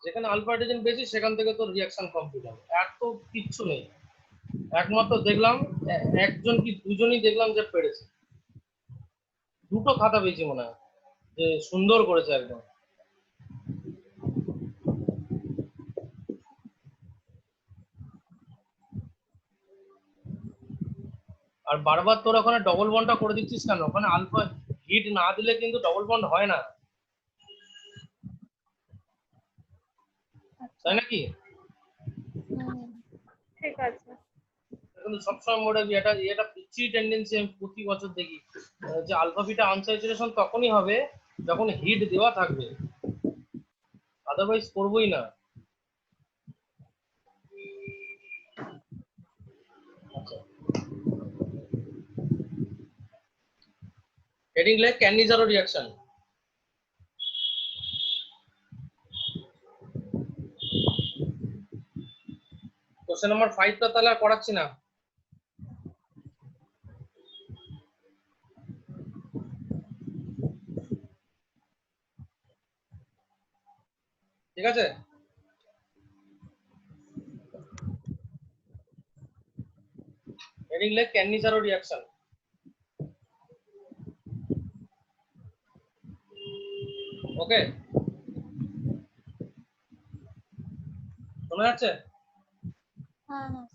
যেখানে alpha hydrogen বেশি সেখান থেকে তোর রিঅ্যাকশন কমপ্লিট হবে, এত কিচ্ছু নেই। একমাত্র দেখলাম একজন কি দুজনই দেখলাম যে পেরেছে, দুটো খাতা পেয়েছি মনে হয়, যে সুন্দর করেছে একদম। আর বারবার তোর ওখানে ডবল বন্ডটা করে দিচ্ছিস কেন? ওখানে আলফা হিট না দিলে কিন্তু ডবল বন্ড হয় না, তাই নাকি? ঠিক আছে। কিন্তু সবসময় মনে রাখবি, এটা পিচ্ছি টেন্ডেন্সি আমি প্রতি বছর দেখি, যে আলফা বিটা আনস্যাচুরেশন তখনই হবে যখন হিট দেওয়া থাকবে, আদারওয়াইজ করবোই না। হেডিং লেখ ক্যানিজারো রিঅ্যাকশন। কোশ্চেন নাম্বার 5 টা তাহলে আর করাচ্ছি না। ঠিক আছে, হেডিং লেখ ক্যানিজারো রিঅ্যাকশন। ওকে, শোনা যাচ্ছে? হ্যাঁ হ্যাঁ।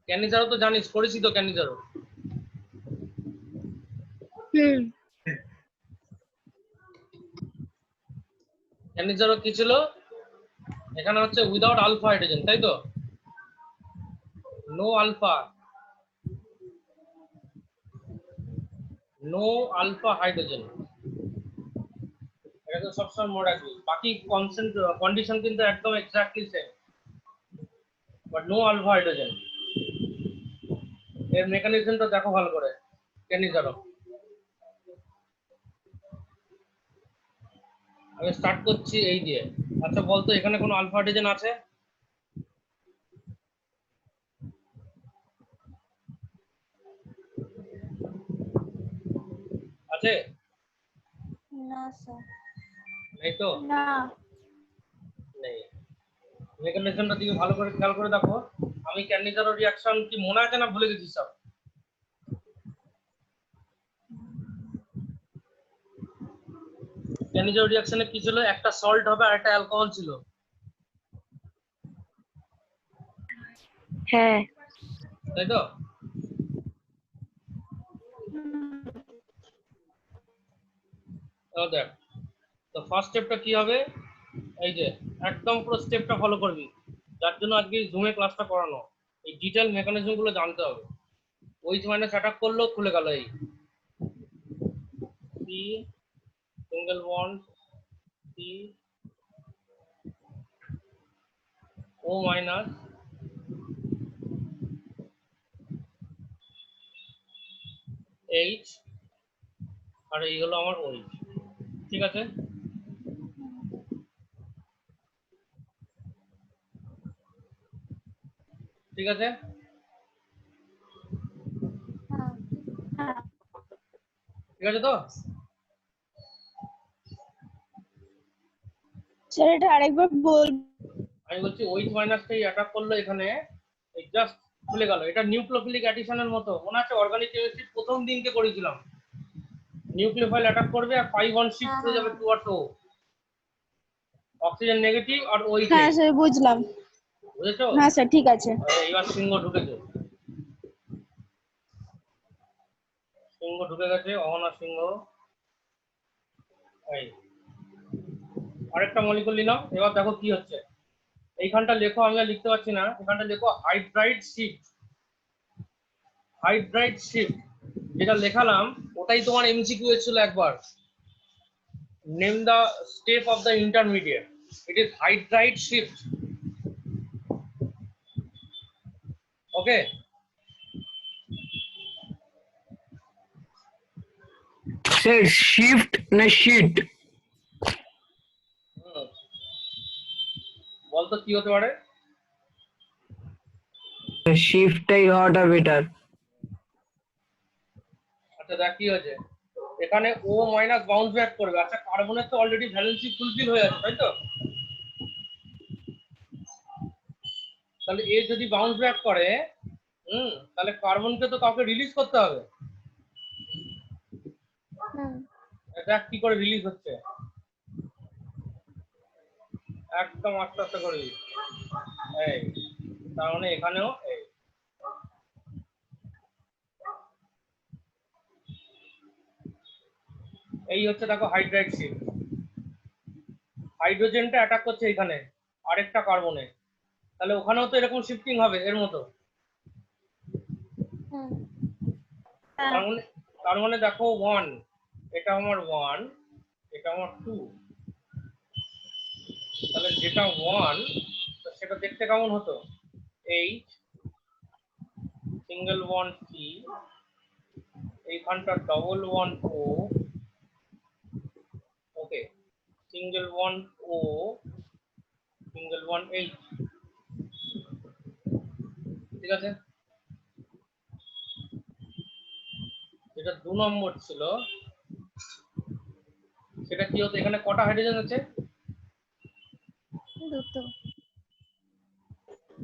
ক্যানিজারো তো জানিস, করেছি তো ক্যানিজারো। ক্যানিজারো কি ছিল? এখানে হচ্ছে উইদাউট আলফা হাইড্রোজেন, তাই তো? No alpha, no alpha hydrogen, এটা তো সবসময় মনে রাখবি। বাকি কন্ডিশন কিন্তু একদম exactly same, but no alpha hydrogen. এর মেকানিজমটা দেখো ভালো করে, ক্যানিজারো। আমি স্টার্ট করছি এই দিয়ে। আচ্ছা বলতো, এখানে কোনো আলফা হাইড্রোজেন আছে? আছে? না স্যার। নেই তো? না। নেই। মেকানিজমটা দিকে ভালো করে খেয়াল করে দেখো। আমি ক্যানিজারো রিঅ্যাকশন কি মনে আছে না ভুলে গেছি সব? ক্যানিজারো রিঅ্যাকশনে কি ছিল? একটা সল্ট হবে আর একটা অ্যালকোহল ছিল। হ্যাঁ। তাই তো? দেখ, তো ফার্স্ট স্টেপটা কি হবে? এই যে একদম পুরো স্টেপটা ফলো করবি, যার জন্য আজকে জুমে ক্লাসটা করানো। এই ডিটেল মেকানিজম গুলো জানতে হবে। ওইচ মাইনাস অ্যাটাক করলো, খুলে গেল এই সি সিঙ্গেল বন্ড, সি ও মাইনাস, এইচ, আর এই হলো আমার ওইচ। ঠিক আছে, ঠিক আছে। ঠিক আছে তো? স্যার এটা আরেকবার বল। আমি বলছি ওইচ মাইনাসটাই অ্যাটাক করলো এখানে, এই জাস্ট খুলে গেল। এটা নিউক্লিওফিলিক অ্যাডিশনের মতো, মনে আছে অর্গানিক কেমিস্ট্রি প্রথম দিনকে করেছিলাম। নিউক্লিওফাইল অ্যাটাক করবে আর 5 বন্ড শিফট হয়ে যাবে টুয়ার্ডস ও, অক্সিজেন নেগেটিভ আর ওইচ। হ্যাঁ স্যার বুঝলাম। বুঝেছো? হ্যাঁ স্যার ঠিক আছে। এইবার সিংহ ঢুকেছে, সিংহ ঢুকে গেছে, অহনা সিংহ। এই আরেকটা মলিকুল নিলাম। এবার দেখো কি হচ্ছে। এইখানটা লেখো, আমি আর লিখতে পারছি না, এখানটা লেখো হাইড্রাইড শিফট। হাইড্রাইড শিফট যেটা লেখালাম ওটাই তোমার এমসিকিউ ছিল একবার। Name the step of the intermediate, it is hydride shift. Okay, sir shift না শিট? বলতো কি হতে পারে? শিফটটাই হওয়াটা বেটার। আচ্ছা দেখ কি হয়েছে, এখানে ও মাইনাস বাউন্স ব্যাক করবে। আচ্ছা কার্বনের তো অলরেডি ভ্যালেন্সি ফুলফিল হয়ে আছে, তাই তো? তাহলে এ যদি বাউন্স ব্যাক করে তাহলে কার্বনকে তো কাউকে রিলিজ করতে হবে। হুম এটা কি করে রিলিজ হচ্ছে, একদম আস্তে আস্তে করে এই, তার মানে এখানেও এই হচ্ছে দেখো হাইড্রাইড শিফট, হাইড্রোজেনটা অ্যাটাক করছে এখানে আরেকটা কার্বনে, তাহলে ওখানেও তো এরকম শিফটিং হবে এর মতো। হুম তার মানে দেখো 1, এটা আমার 1, এটা আমার 2, তাহলে যেটা 1 সেটা দেখতে কেমন হতো, H সিঙ্গেল বন্ড সি, এইখানটা ডবল বন্ড ও, ওকে, সিঙ্গেল বন্ড ও, সিঙ্গেল বন্ড এইচ, ঠিক আছে। যেটা 2 নম্বর ছিল সেটা কি হতো, এখানে কটা হাইড্রোজেন আছে, দুটো।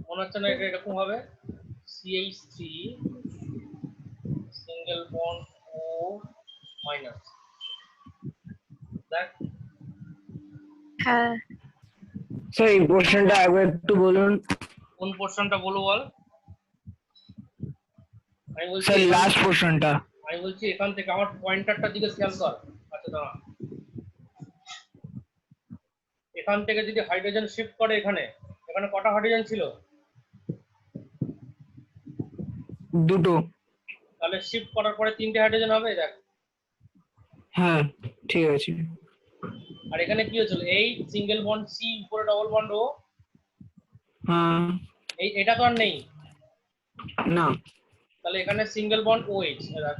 মনে হচ্ছে না এটা এরকম হবে, CH3 সিঙ্গেল বন্ড ও মাইনাস, দেখ হ্যাঁ স্যার এই পোর্শনটা একবার একটু বলুন। কোন পোর্শনটা বলো বল। আমি বলছি স্যার লাস্ট পোর্শনটা। আমি বলছি এখান থেকে আমার পয়েন্টারটার দিকে খেয়াল কর। আচ্ছা দাঁড়া, এখান থেকে যদি হাইড্রোজেন শিফট করে এখানে, এখানে কটা হাইড্রোজেন ছিল, দুটো। তাহলে শিফট করার পরে 3টে হাইড্রোজেন হবে, দেখ। হ্যাঁ ঠিক আছে। আর এখানে কি হয়েছিল, এই সিঙ্গেল বন্ড সি উপরে ডবল বন্ড ও, হ্যাঁ এটা তো আর নেই, না, তাহলে এখানে সিঙ্গেল বন্ড ও এইচ, দেখ।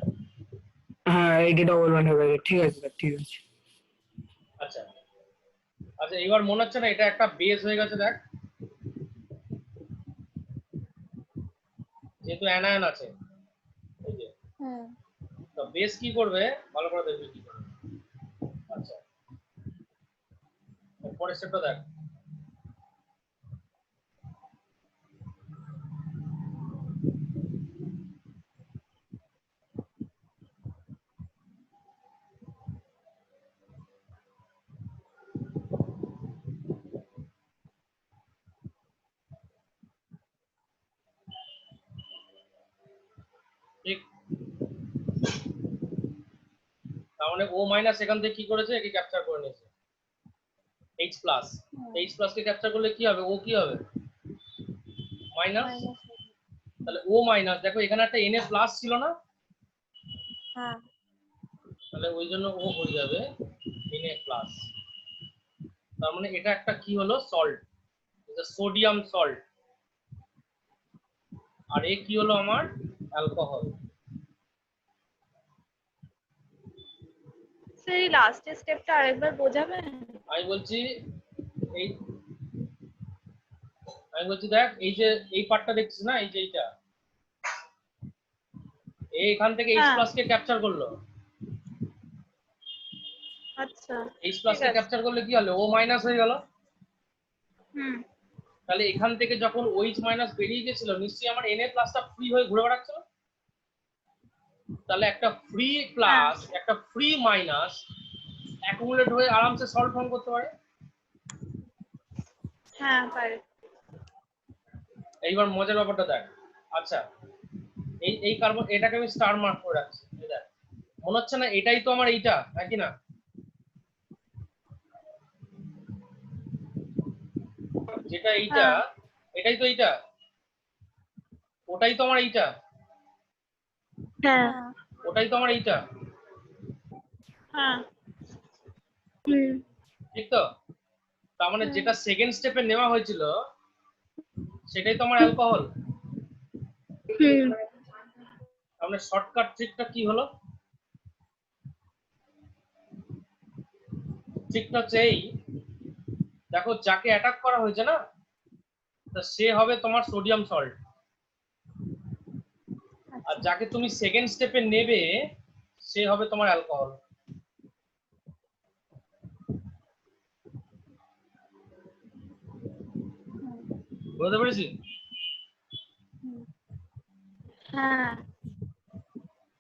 হ্যাঁ এইটা ডবল ওয়ান হয়ে গেছে, ঠিক আছে স্যার ঠিক আছে। আচ্ছা আচ্ছা, এবার মনে হচ্ছে না এটা একটা বেস হয়ে গেছে, দেখ, যেহেতু অ্যানায়ন আছে, এই যে হুম তো বেস কি করবে ভালো করে দেখবি কি করবে। আচ্ছা পরের স্টেপটা দেখ, ঠিক, তার মানে ও মাইনাস এখান থেকে কি করেছে, একে ক্যাপচার করে নিয়েছে, এইচ প্লাস, এইচ প্লাস কে ক্যাপচার করলে কি হবে, ও কি হবে মাইনাস, মাইনাস। তাহলে ও মাইনাস, দেখো এখানে একটা এন এ প্লাস ছিল না, হ্যাঁ তাহলে ওই জন্য ও হয়ে যাবে এন এ প্লাস। তার মানে এটা একটা কি হলো, সল্ট, সোডিয়াম সল্ট, আর এ কি হলো আমার অ্যালকোহল। স্যার এই লাস্টের স্টেপটা আরেকবার বোঝাবেন? আমি বলছি এই আমি বলছি দেখ, এই যে এই পার্টটা দেখছিস না, এই যে এইটা, এখান থেকে এইচ হ্যাঁ প্লাস কে ক্যাপচার করলো, আচ্ছা এইচ প্লাস ঠিক কে আছে। ক্যাপচার করলে কি হলো, ও মাইনাস হয়ে গেল। হুম তাহলে এখান থেকে যখন ওইচ মাইনাস বেরিয়ে গেছিল, নিশ্চয়ই আমার এন এ প্লাসটা ফ্রি হয়ে ঘুরে বেড়াচ্ছিল, তাহলে একটা ফ্রি প্লাস একটা ফ্রি মাইনাস অ্যাকুমুলেট হয়ে আরামসে সল্ট ফর্ম করতে পারে। হ্যাঁ পারে। এইবার মজার ব্যাপারটা দেখ, আচ্ছা এই এই কার্বন এটাকে আমি স্টার মার্ক করে রাখছি, এই দেখ, মনে হচ্ছে না এটাই তো আমার এইটা, নাকি না, যেটা এইটা হ্যাঁ এটাই তো এইটা, ওটাই তো আমার এইটা, হ্যাঁ ওটাই তো আমার এইটা, হ্যাঁ হুম ঠিক তো। তার মানে যেটা সেকেন্ড স্টেপে নেওয়া হয়েছিল সেটাই তো আমার অ্যালকোহল। হুম তার মানে শর্টকাট ট্রিকটা কি হলো, ট্রিকটা হচ্ছে এই, দেখো যাকে অ্যাটাক করা হয়েছে না, তা সে হবে তোমার সোডিয়াম সল্ট, আর যাকে তুমি সেকেন্ড স্টেপে নেবে সে হবে তোমার অ্যালকোহল। বুঝতে পেরেছি? হ্যাঁ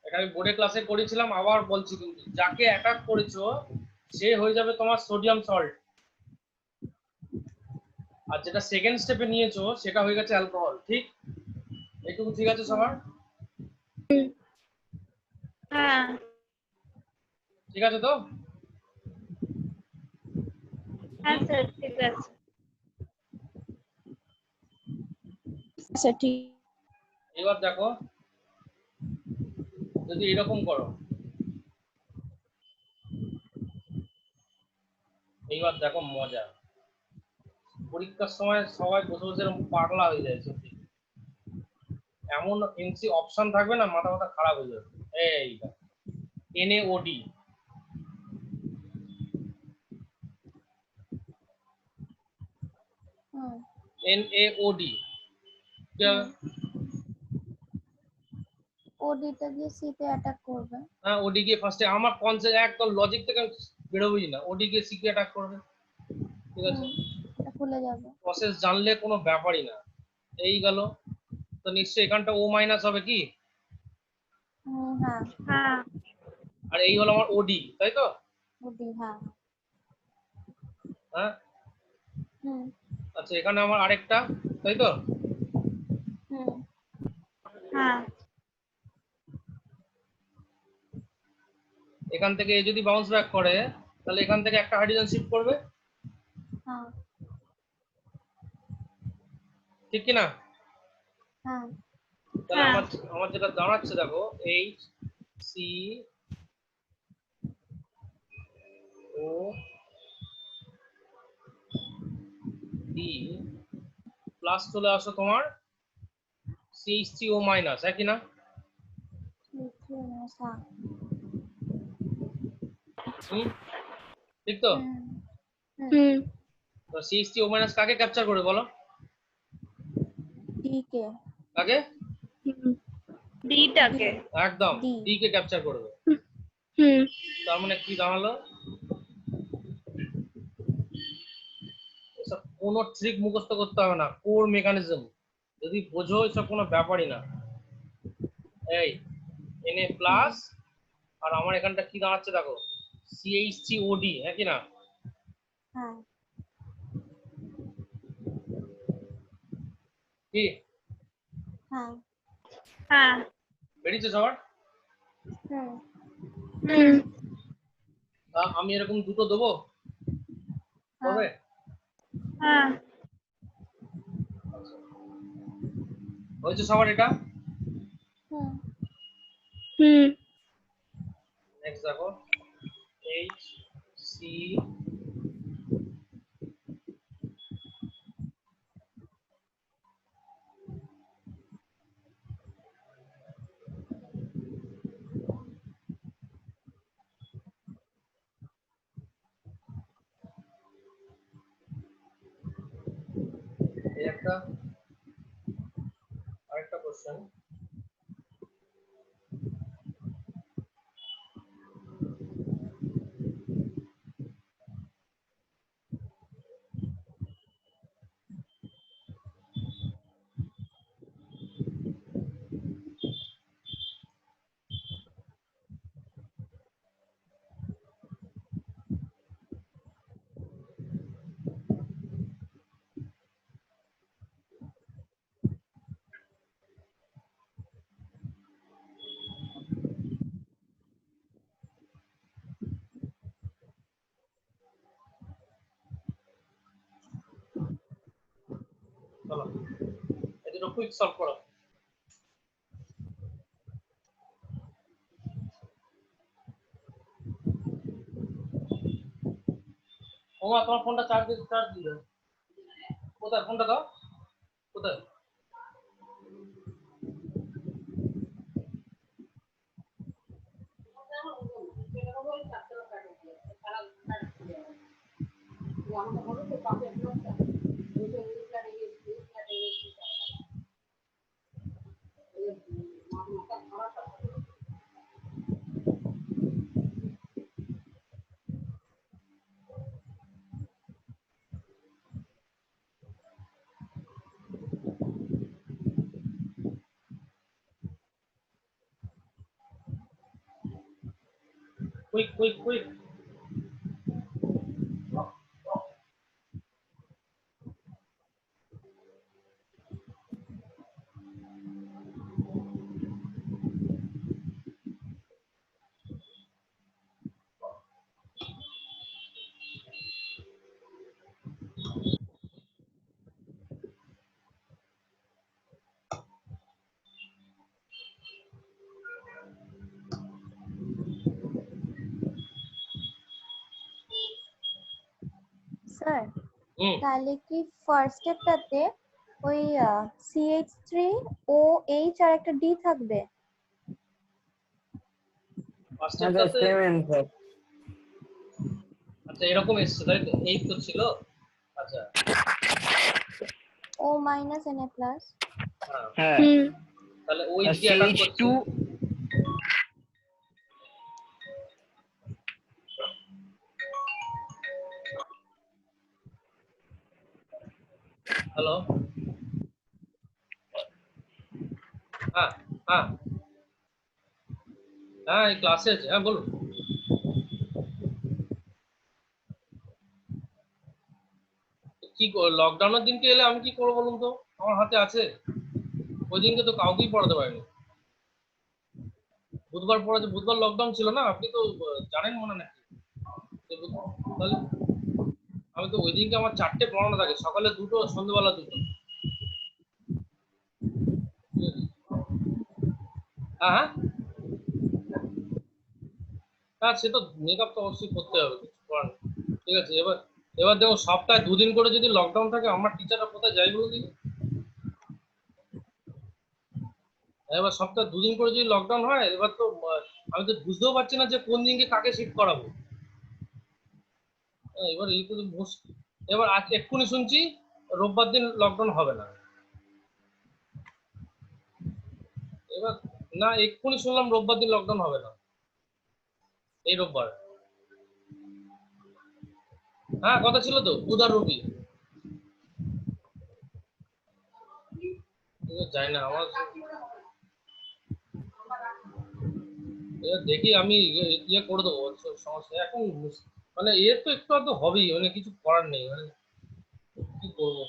এটা আমি বোর্ডে ক্লাসে করেছিলাম, আবার বলছি কিন্তু যাকে অ্যাটাক করেছো সে হয়ে যাবে তোমার সোডিয়াম সল্ট, আর যেটা সেকেন্ড স্টেপে নিয়েছো সেটা হয়ে গেছে অ্যালকোহল। ঠিক, এইটুকু ঠিক আছে সবার? হ্যাঁ ঠিক আছে তো? হ্যাঁ স্যার ঠিক আছে। আচ্ছা ঠিক। এবার দেখো, যদি এরকম করো, এইবার দেখো মজা। পরীক্ষার সময় সবাই বসে বসে এরকম পাগলা হয়ে যায় সত্যি, এমন এমসি অপশন থাকবে না, মাথা মাথা খারাপ হয়ে যাবে। এইটা NaOD, NaOD কি হবে? ওডিটা গিয়ে সিতে অ্যাটাক করবে। হ্যাঁ, ওডি গিয়ে ফার্স্টে, আমার কনসেপ্ট একদম লজিক থেকে বেরোবেই না, ওডি গিয়ে সিকে অ্যাটাক করবে। ঠিক আছে, এটা খুলে যাবে। প্রসেস জানলে কোনো ব্যাপারই না। এই গেল, তো নিশ্চয়ই এখানটা ও মাইনাস হবে কি, হ্যাঁ হ্যাঁ আর এই হলো আমার ওডি, তাই তো? ওডি হ্যাঁ। হ্যাঁ, হুম আচ্ছা এখানে আমার আরেকটা, তাই তো? হুম হ্যাঁ এখান থেকে এ যদি বাউন্স ব্যাক করে তাহলে এখান থেকে একটা হাইড্রোজেন শিফট করবে, হ্যাঁ ঠিক কি না? হ্যাঁ তাহলে হ্যাঁ। আমার আমার যেটা দাঁড়াচ্ছে দেখো, এইচ সি ও ডি প্লাস চলে আসো তোমার CH3O মাইনাস, একই না? হ্যাঁ হুম, ঠিক তো? হুম হুম তো CH3O মাইনাস কাকে ক্যাপচার করে বলো? ডিকে কাকে? ডিটাকে। একদম ডি। ডি কে ক্যাপচার করবে। হুম তার মানে কি দাঁড়ালো, এসব কোনো ট্রিক মুখস্থ করতে হবে না, কোর মেকানিজম যদি বোঝো এসব কোনো ব্যাপারই না। এই Na প্লাস, আর আমার এখানটা কি দাঁড়াচ্ছে দেখো, CH3OD, হ্যাঁ কি না? হ্যাঁ কি হ্যাঁ হ্যাঁ বেরিয়েছে সবার? হুম হুম আমি এরকম দুটো দেবো, হবে? হ্যাঁ হয়েছে সবার এটা? হুম হুম নেক্সট দেখো, এইচ সি এই একটা, আরেকটা কোশ্চেন, চলো এই দুটো কুইক সলভ করো। ওমা তোমার ফোনটা চার্জ দিল, কোথায় ফোনটা দাও, কোথায়? quick. স্যার হুম তাহলে কি ফার্স্ট স্টেপটাতে ওই CH3OH আর একটা D থাকবে? ফার্স্ট হ্যাঁ স্যার, স্টেপটাতে সেম অ্যান্সার। আচ্ছা এরকম এসছে তাই তো, এই তো ছিল। আচ্ছা O minus Na plus। হ্যাঁ, হ্যাঁ, হুম তাহলে ওই আর দিকে অ্যাটাক করছে। CH2 হ্যালো, হ্যাঁ হ্যাঁ হ্যাঁ, এই ক্লাসে আছে, হ্যাঁ বলুন। কি লকডাউনের দিনকে এলে আমি কি করবো বলুন তো, আমার হাতে আছে। ওই দিনকে তো কাউকেই পড়াতে পারিনি। বুধবার পড়াতে, বুধবার লকডাউন ছিল না, আপনি তো জানেন মনে নাকি? তাহলে আমি তো ওই দিনকে আমার 4টে পড়ানো থাকে, সকালে 2টো, সন্ধ্যেবেলা 2টো। হ্যাঁ হ্যাঁ হ্যাঁ, সে তো মেকআপ তো অবশ্যই করতে হবে, কিছু করার নেই। ঠিক আছে, এবার এবার দেখো সপ্তাহে 2 দিন করে যদি লকডাউন থাকে, আমার টিচাররা কোথায় যাই বলুন দেখি? এবার সপ্তাহে 2 দিন করে যদি লকডাউন হয়, এবার তো আমি তো বুঝতেও পারছি না যে কোন দিনকে কাকে শিফট করাবো। এবার এই তো মুশকিল। এবার আজ এক্ষুনি শুনছি রোববার দিন লকডাউন হবে না। এবার না, এক্ষুনি শুনলাম রোববার দিন লকডাউন হবে না, এই রোববার। হ্যাঁ কথা ছিল তো, বুধ আর রবি। যাই না আমার, এবার দেখি আমি ইয়ে করে দেবো, সমস্যা এখন মানে এর তো একটু আধটু হবেই, মানে কিছু করার নেই, মানে কি করবো,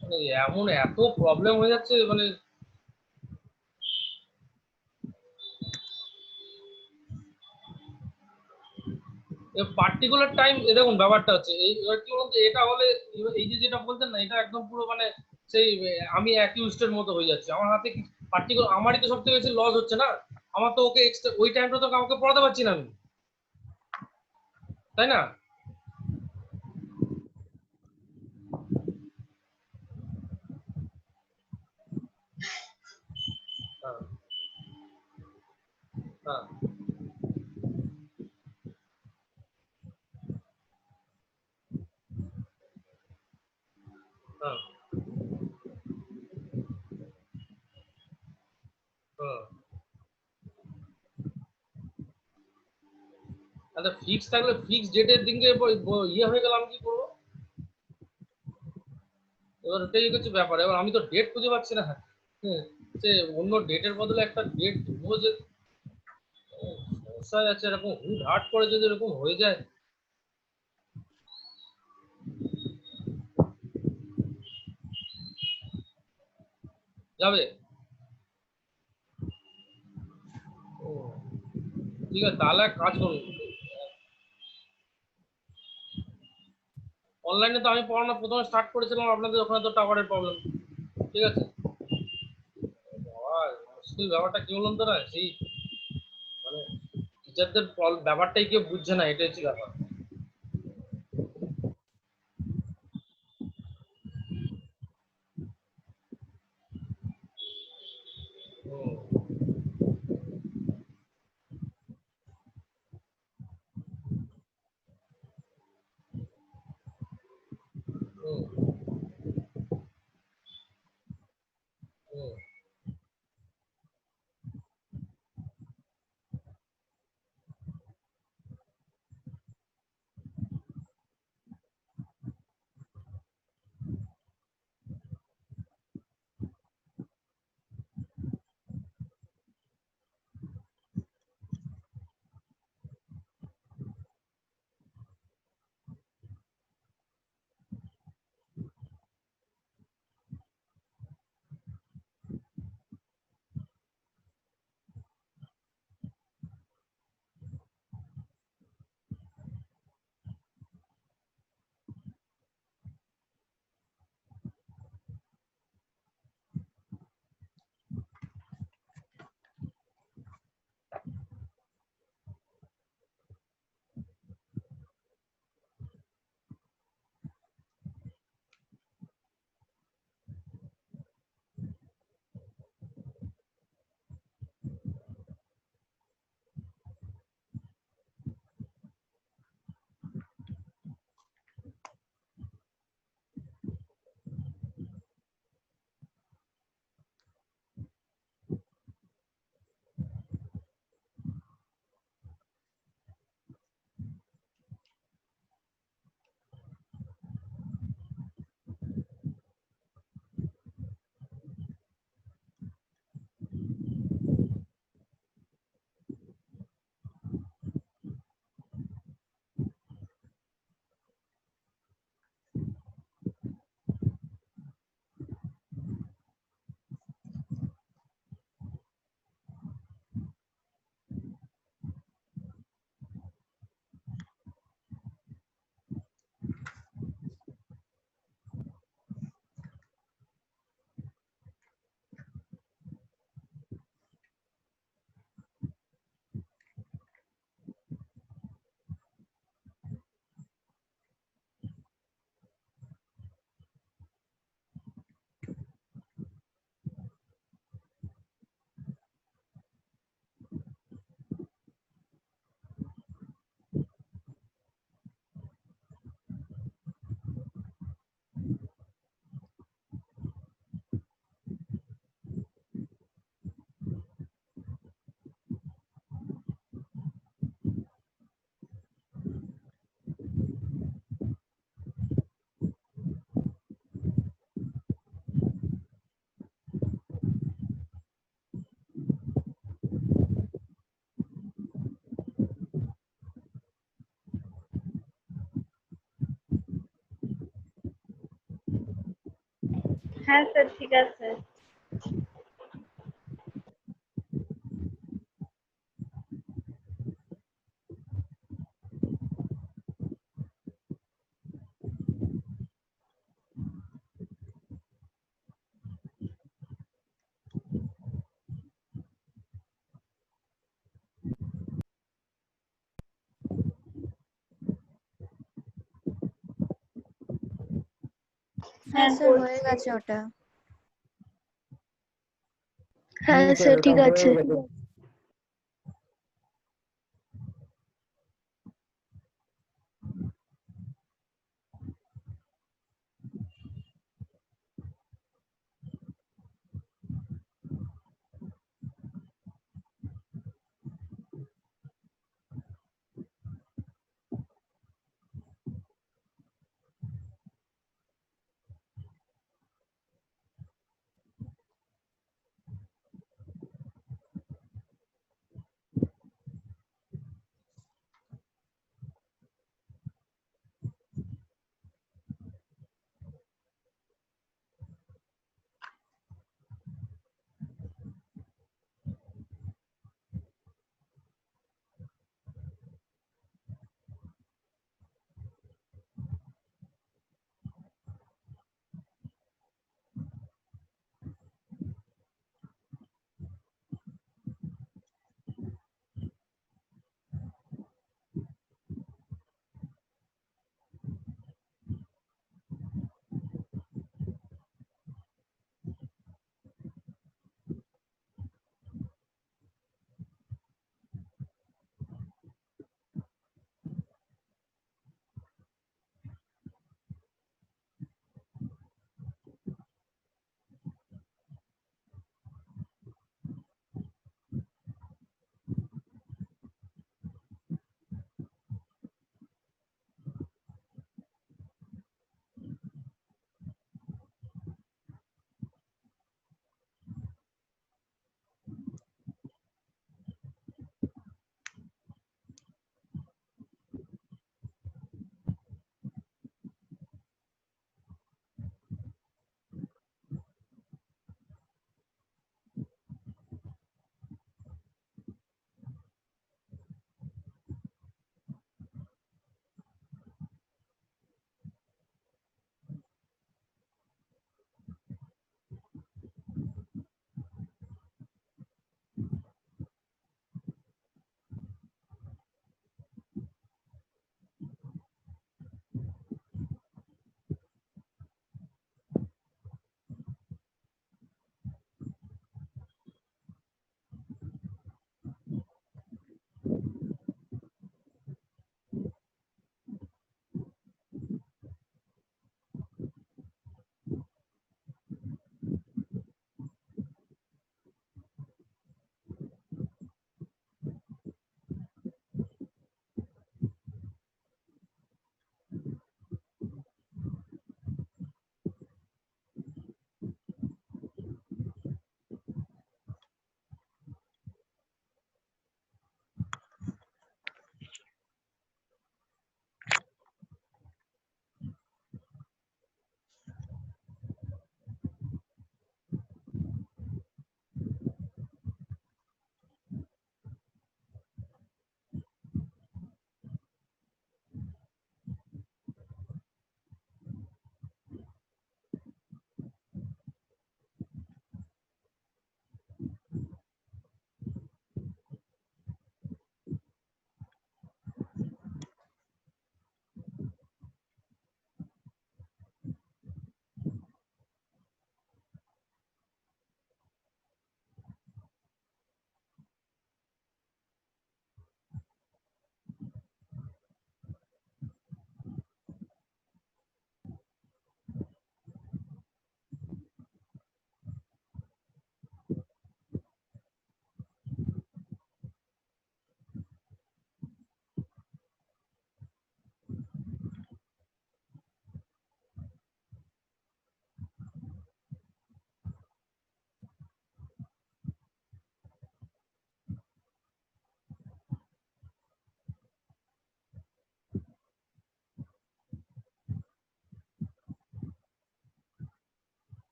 মানে এমন এত প্রবলেম হয়ে যাচ্ছে, মানে পার্টিকুলার টাইম। দেখুন ব্যাপারটা হচ্ছে এই, এবার কি বলুন তো, এটা হলে এই যে যেটা বলতেন না, এটা একদম পুরো মানে সেই আমি অ্যাকিউজড মতো হয়ে যাচ্ছে আমার হাতে। কি পার্টিকুলার, আমারই তো সবথেকে বেশি লস হচ্ছে না। আমার তো ওকে এক্সট্রা ওই টাইমটা তো কাউকে পড়াতে পারছি না আমি, তাই না? হ্যাঁ হ্যাঁ হ্যাঁ হ্যাঁ। আচ্ছা ফিক্স থাকলে, ফিক্স ডেটের দিনকে ইয়ে হয়ে গেল, আমি কি করবো? এবার ওটাই হচ্ছে ব্যাপার, এবার আমি তো ডেট খুঁজে পাচ্ছি না। হ্যাঁ, সে অন্য ডেটের বদলে একটা ডেট দেবো যে, সমস্যা যাচ্ছে এরকম হুট হাট করে যদি এরকম হয়ে যায়। যাবে। ও, ঠিক আছে, তাহলে এক কাজ করুন। অনলাইনে তো আমি পড়ানো প্রথমে স্টার্ট করেছিলাম, আপনাদের ওখানে তো টাওয়ারের প্রবলেম। ঠিক আছে, বাবা, মুশকিল ব্যাপারটা কি বলুন তো, না সেই মানে টিচারদের ব্যাপারটাই কেউ বুঝছে না, এটা হচ্ছে ব্যাপার। হুম হুম হুম হ্যাঁ স্যার ঠিক আছে। হ্যাঁ স্যার করছি। হয়ে গেছে ওটা। হ্যাঁ স্যার স্যার ওটা ঠিক হয়ে আছে। গেছে।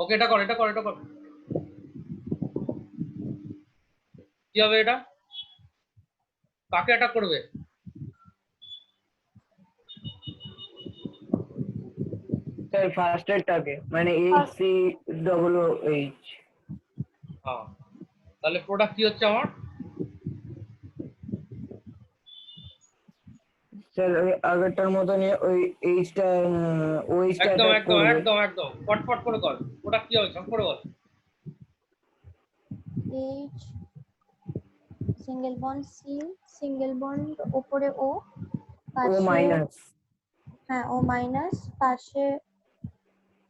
ওকে, এটা কর, এটা কর, এটা কর। কি হবে এটা? কাকে অ্যাটাক করবে? স্যার ফার্স্ট এডটাকে মানে HCOOH। হ্যাঁ, তাহলে প্রোডাক্ট কি হচ্ছে আমার? স্যার ওই আগেরটার মতনই ওই এইচটা ওইচটা একদম অ্যাটাক একদম করবে। একদম একদম ফটফট করে কর। প্রোডাক্ট কি হবে সব করে বল। H single bond C single bond উপরে O ও পাশে মাইনাস। হ্যাঁ O মাইনাস পাশে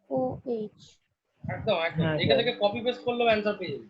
OH। একদম একদম হ্যাঁ, এখান স্যার। থেকে কপি পেস্ট করলেও অ্যান্সার পেয়ে যাবে।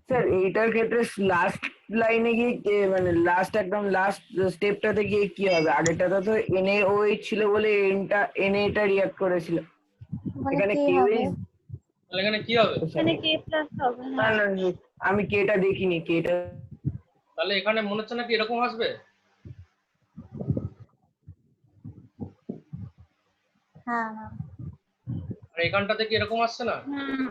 স্যার এইটার ক্ষেত্রে লাস্ট লাইনে গিয়ে মানে লাস্ট একদম লাস্ট স্টেপটাতে গিয়ে কি হবে? আগেরটাতে তো NaOH ছিল বলে Na টা রিঅ্যাক্ট করেছিল। মানে এখানে কে কেউই হবে? তাহলে এখানে কি হবে? এখানে K প্লাস হবে। না হ্যাঁ, না না, আমি কেটা দেখিনি কেটা। তাহলে এখানে মনে হচ্ছে না কি এরকম আসবে? হ্যাঁ হ্যাঁ আর এখানটাতে কি এরকম আসছে না? হুম,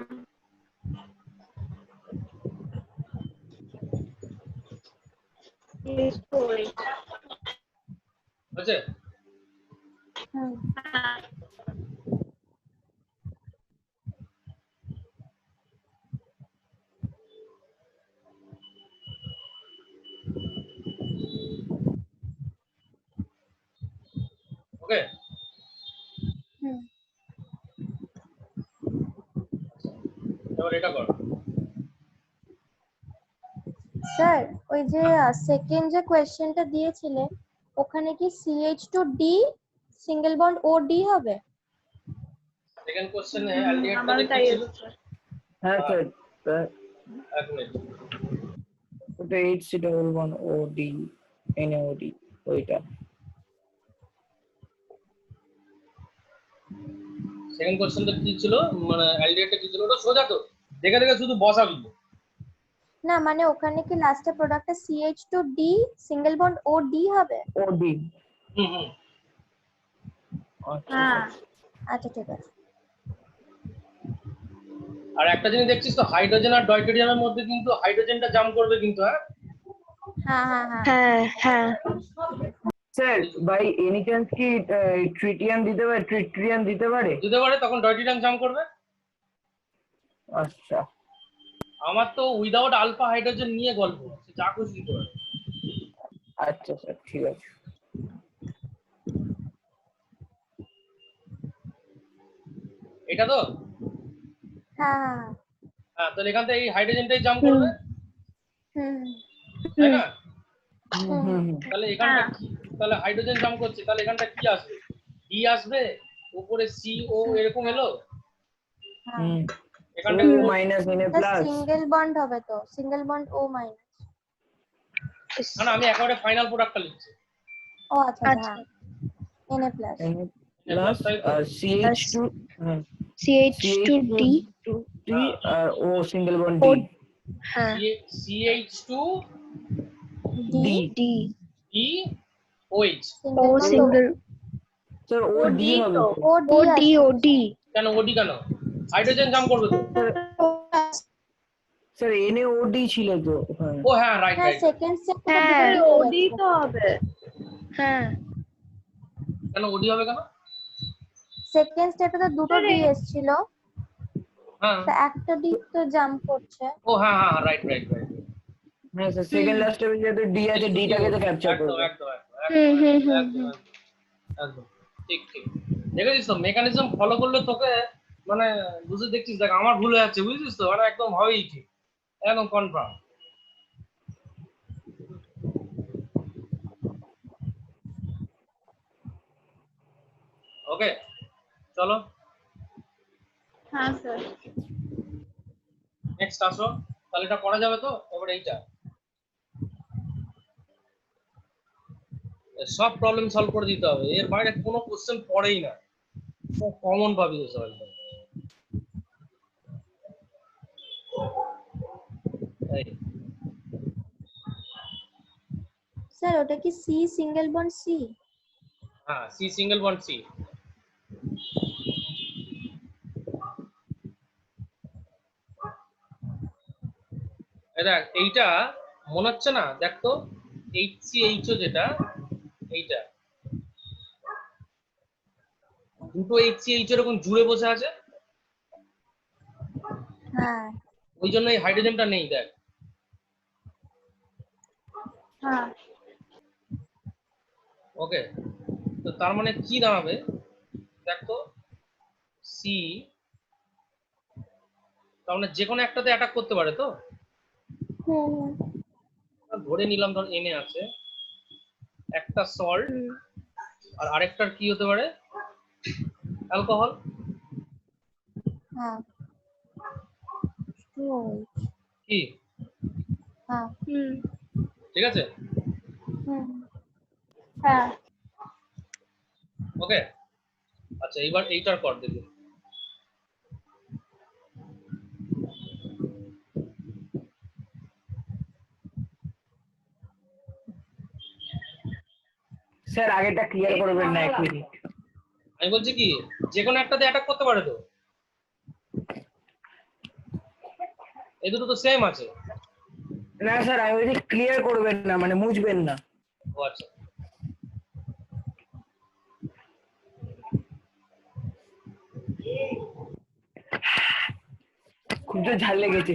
H2OH। বুঝছে? হুম হ্যাঁ, ওকে, হুম এবার এটা কর। স্যার ওই যে সেকেন্ড যে কোয়েশ্চেনটা দিয়েছিলে ওখানে কি CH2D সিঙ্গেল বন্ড OD হবে? সেকেন্ড কোশ্চেনে অ্যালডিহাইডটাতে আমারও কি তাই ছিল? হচ্ছে। হ্যাঁ স্যার, এক মিনিট। ওটা HC11OD NaOD ওইটা। সেকেন্ড কোশ্চেনটা কি ছিল, মানে অ্যালডিহাইডটা কি ছিল? ওটা সোজা তো, দেখে দেখে শুধু বসাবি। না মানে ওখানে কি লাস্টে প্রোডাক্টে CH2D সিঙ্গেল বন্ড OD হবে? OD। হুম হুম। আচ্ছা হ্যাঁ, আচ্ছা ঠিক আছে। আর একটা জিনিস দেখছিস তো, হাইড্রোজেন আর ডয়টেরিয়ামের মধ্যে কিন্তু হাইড্রোজেনটা জাম্প করবে কিন্তু। হ্যাঁ, হ্যাঁ হ্যাঁ হ্যাঁ হ্যাঁ, হ্যাঁ। স্যার বাই এনি চান্স কি ট্রিটিয়াম দিতে পারে? ট্রিটিয়াম দিতে পারে? দিতে পারে, তখন ডয়টেরিয়াম জাম্প করবে। আচ্ছা আমার তো উইদাউট আলফা হাইড্রোজেন নিয়ে গল্প, সে যা খুশি দিতে পারে। আচ্ছা স্যার, ঠিক আছে। এটা তো হ্যাঁ হ্যাঁ হ্যাঁ, তাহলে এখান থেকে এই হাইড্রোজেনটাই জাম্প করবে, হুম তাই না? হুম হুম হুম। তাহলে এখানটা কি, তাহলে হাইড্রোজেন জাম্প করছে, তাহলে এখানটা কি আসবে? ডি আসবে, উপরে CO এরকম এলো, হ্যাঁ হুম। এখানটা O minus Na plus. Single bond হবে তো, সিঙ্গেল বন্ড O মাইনাস। না না, আমি একেবারে ফাইনাল প্রোডাক্টটা লিখছি। ও আচ্ছা আচ্ছা হ্যাঁ Na প্লাস। Na প্লাস তাই তো? আর CH2 হ্যাঁ CH2D। CH2D আর O সিঙ্গেল বন্ড D। হ্যাঁ, CH2 D D। E OH। O single sir O D হবে তো। OD OD। কেন ওডি কেন? হাইড্রোজেন জাম্প করবে তো। স্যার NaOD ছিল তো ওখানে। ও হ্যাঁ, রাইট হ্যাঁ রাইট। সেকেন্ড স্টেপে হ্যাঁ, OD তো হবে। হ্যাঁ, কেন ওডি হবে কেন? সেকেন্ড স্টেপে তো দুটো D এসেছিল, হ্যাঁ, তো একটা D তো জাম্প করছে। ও হ্যাঁ হ্যাঁ, রাইট রাইট রাইট। হ্যাঁ স্যার, সেকেন্ড লাস্টে যেহেতু D আছে, D টাকে তো ক্যাপচার একদম করবে। একদম একদম হুম হুম হুম একদম হুম। একদম ঠিক ঠিক দেখেছিস তো মেকানিজম ফলো করলে তোকে মানে বুঝে দেখছিস দেখ আমার ভুল হয়ে যাচ্ছে বুঝছিস তো মানে একদম হবেই ঠিক একদম কনফার্ম ওকে চলো হ্যাঁ স্যার। নেক্সট আসো তাহলে এটা করা যাবে তো এবার এইটা সব প্রবলেম সলভ করে দিতে হবে এর বাইরে কোনো কোশ্চেন পড়েই না কমন পাবি সব একদম এই, স্যার ওটা কি সি সিঙ্গেল বন্ড সি? হ্যাঁ সি সিঙ্গেল বন্ড সি দেখ এইটা মনে হচ্ছে না দেখ তো HCHO যেটা এইটা দুটো HCHO এরকম জুড়ে বসে আছে হ্যাঁ ওই জন্য এই হাইড্রোজেনটা নেই দেখ হ্যাঁ ওকে তো তার মানে কি দাঁড়াবে দেখ তো সি তার মানে যে কোনো একটাতে অ্যাটাক করতে পারে তো হুম হুম ধরে নিলাম ধর এনে আছে একটা সল্ট হুম। আর আরেকটার কি হতে পারে অ্যালকোহল হ্যাঁ কি হ্যাঁ হুম। ঠিক আছে হুম হ্যাঁ ওকে আচ্ছা এইবার এইটার কর দেখি স্যার আগেরটা ক্লিয়ার করবেন না, এক মিনিট। আমি বলছি কি যে কোনো একটাতে অ্যাটাক করতে পারে তো এই দুটো তো সেম আছে না স্যার, আমি বলছি ক্লিয়ার করবেন না, মানে মুছবেন না। ও আচ্ছা খুব জোর ঝাল লেগেছে।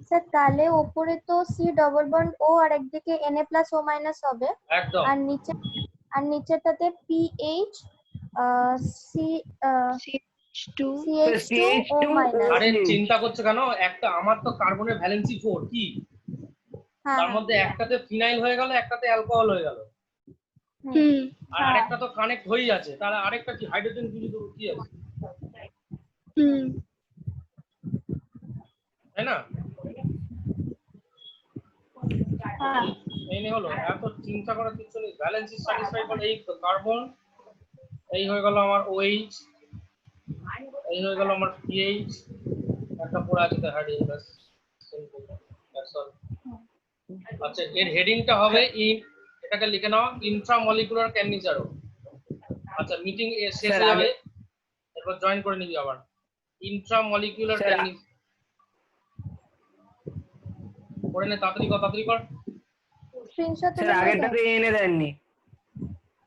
স্যার তাহলে ওপরে তো সি ডবল বন্ড ও আর একদিকে Na প্লাস ও মাইনাস হবে একদম আর নিচেরটাতে PH C CH2 CH2 O minus. আরে চিন্তা করছো কেন একটা আমার তো কার্বনের ভ্যালেন্সি 4 কি হ্যাঁ তার মধ্যে একটাতে ফিনাইল হয়ে গেল একটাতে অ্যালকোহল হয়ে গেল হুম আর আরেকটা তো কানেক্ট হয়েই আছে তাহলে আরেকটা কি হাইড্রোজেন জুড়ে দেবো কি আছে হুম। তাই না হ্যাঁ এই নিয়ে হলো এত চিন্তা করার কিছু নেই ভ্যালেন্সি স্যাটিসফাই করে এই তো কার্বন এই হয়ে গেল আমার OH এই হয়ে গেল আমার PH একটা পড়ে আছে তো হাইড্রোজেন ব্যাস আচ্ছা এর হেডিংটা হবে এটাকে লিখে নাও ইন্ট্রামলিকুলার ক্যানিজারো আচ্ছা মিটিং শেষ স্যার, হয়ে যাবে এরপর জয়েন করে নিবি আবার ইন্ট্রামলিকুলার স্যার, ক্যানিজ করে নে তাড়াতাড়ি কর স্ক্রিনশট স্যার তুলে আগেরটাতে এনে দেননি।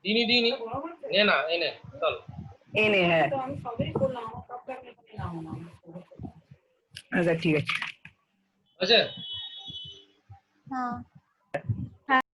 দিনি নে না এনে চল এনে, হ্যাঁ। আচ্ছা ঠিক আছে। আছে হ্যাঁ